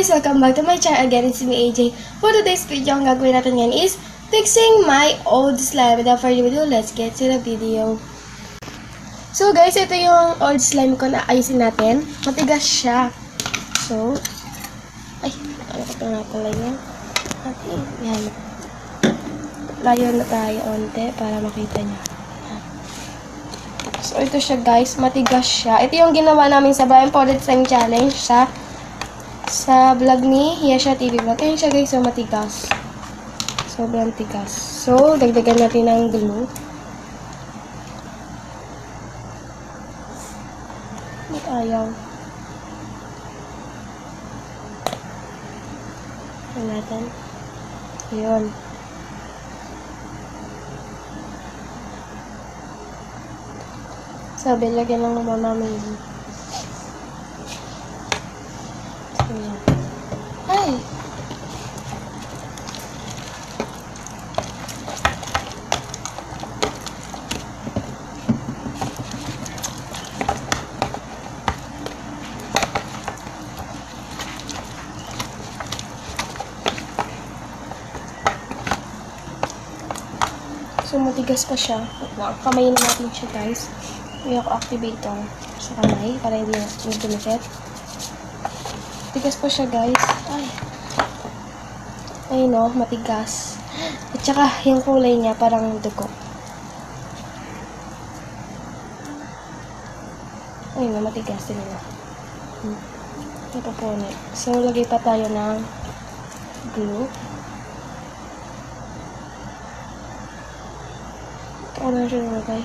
guys! Welcome back to my channel again. It's me, AJ. For today's video, ang gagawin natin ngayon is fixing my old slime. Without further ado, let's get to the video. So guys, ito yung old slime ko na ayusin natin. Matigas siya. So, ay, ano ko nga pala yun? Yan. Layo na tayo onte para makita niya. So, ito siya guys. Matigas siya. Ito yung ginawa namin sa Bayan Poded Slime Challenge sa vlog ni Yesha TV Vlog. Ayan siya guys. So, matigas. Sobrang tigas. So, dagdagan natin ng glue. Ba't ayaw? Ayan natin. Ayun. Sabi, lagyan lang naman namin yun. So, yan. Ay! So, matigas pa siya. Kamayin natin siya, guys. May ako activator sa kamay para hindi dumikit. Matigas pa siya, guys. Ay. Ayun o, matigas. At saka, yung kulay niya parang dugo. Ayun o, matigas din na. Napapunit. So, lagay pa tayo ng glue. Ito ko na siya nalagay.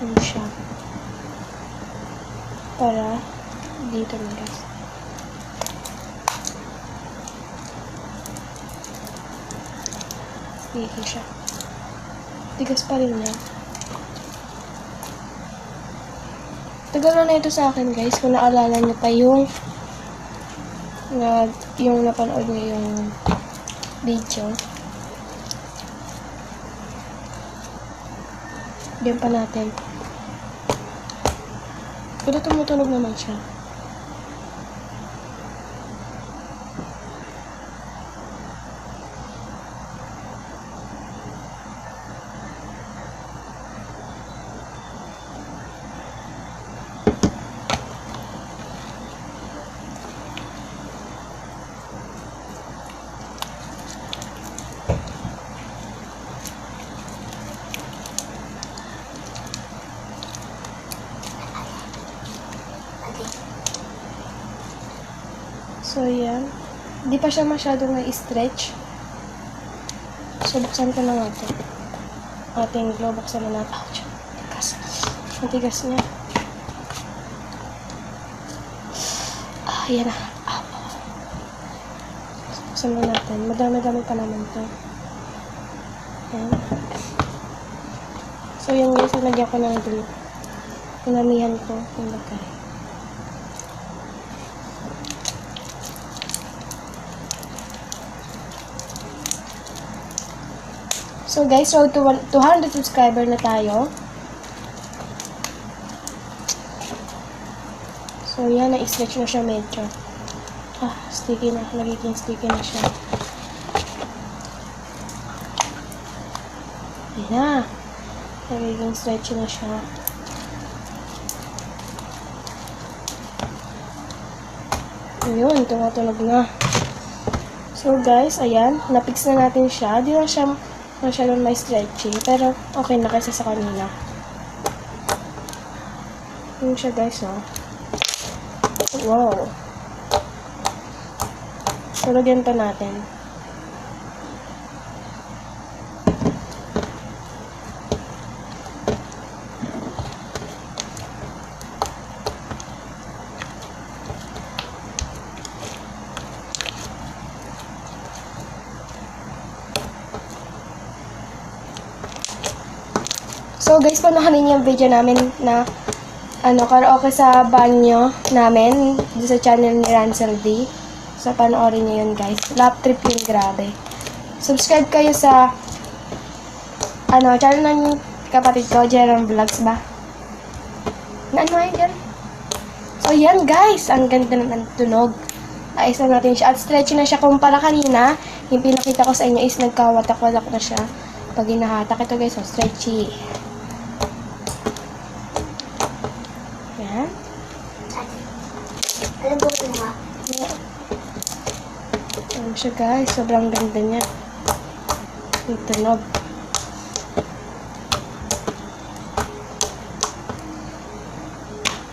Ano siya? Para dito na guys. Dito siya. Tigas pa rin yan. Tagal na ito sa akin guys. Kung naalala niyo pa yung napanood niyo yung video. Diyan pa natin. Pero tumutunog naman siya. So, yan. Hindi pa siya masyadong na-stretch. So, buksan ko na nga ito. Ating glue, buksan na natin. Ouch! Tigas. Ang tigas niya. Ah, yan na. Ah. Buksan na natin. Madami-dami pa naman ito. Yan. So, yan guys. Nalagyan ko ng glue. Pinamihan ko yung lagay. So guys, road to 200 subscriber na tayo. So yan, na-stretch na siya medyo. Ah, sticky na. Nagiging sticky na siya. Yan na. Nagiging stretchy na siya. Ayun, tumatunog na. So guys, ayan. Napix na natin siya. Di lang siya masyadong may stretchy, pero okay na kasi sa kanina. Yun siya guys, no? Wow! So, lagyan pa natin. So guys, panoodin yung video namin na karaoke sa banyo namin sa channel ni Ransel D. So panoorin niyo yun guys. Lap trip yun, grabe. Subscribe kayo sa channel ng kapatid ko, Jerome Vlogs ba? Ano yan? So, yan guys. Ang ganda ng tunog. Ayos na natin siya. At stretchy na siya kumpara kanina. Yung pinakita ko sa inyo is nagkawatak-watak na siya. Pag hinahatak ito guys, so stretchy. Yan. Alam mo ito nga. Ayan siya guys. Sobrang ganda niya. Yung tunog.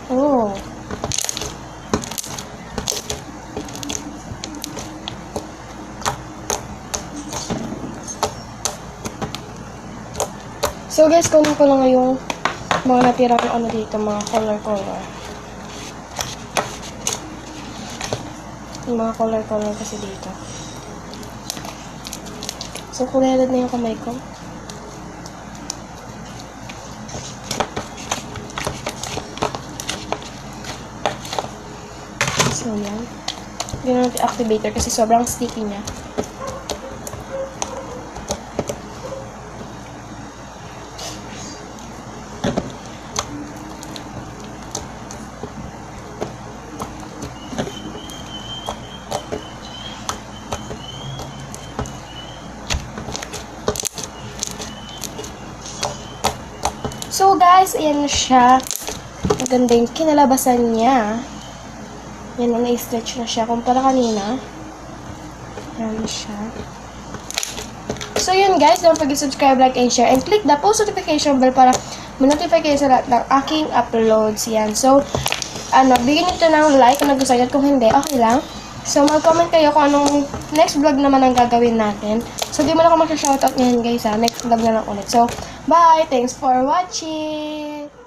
Oh. So guys, kunin ko lang yung mga natirang ano dito, mga color. Yung mga color kasi dito. So kulay red na yung kamay ko. So yan. Ganoon natin activator kasi sobrang sticky niya. So guys, ayan na siya. Maganda yung kinalabasan niya. Yan na, na-stretch na siya. Kumpara kanina. Ayan na siya. So yun guys, don't forget to subscribe, like, and share. And click the post notification bell para ma-notify kayo sa lahat ng aking uploads. Yan. So, bigyan nyo ito ng like kung nagustuhan nyo. Kung hindi, okay lang. So, mag-comment kayo kung anong next vlog naman ang gagawin natin. So, di mo na ako mag-shoutout ngayon guys ha. Next vlog na lang ulit. So, bye! Thanks for watching!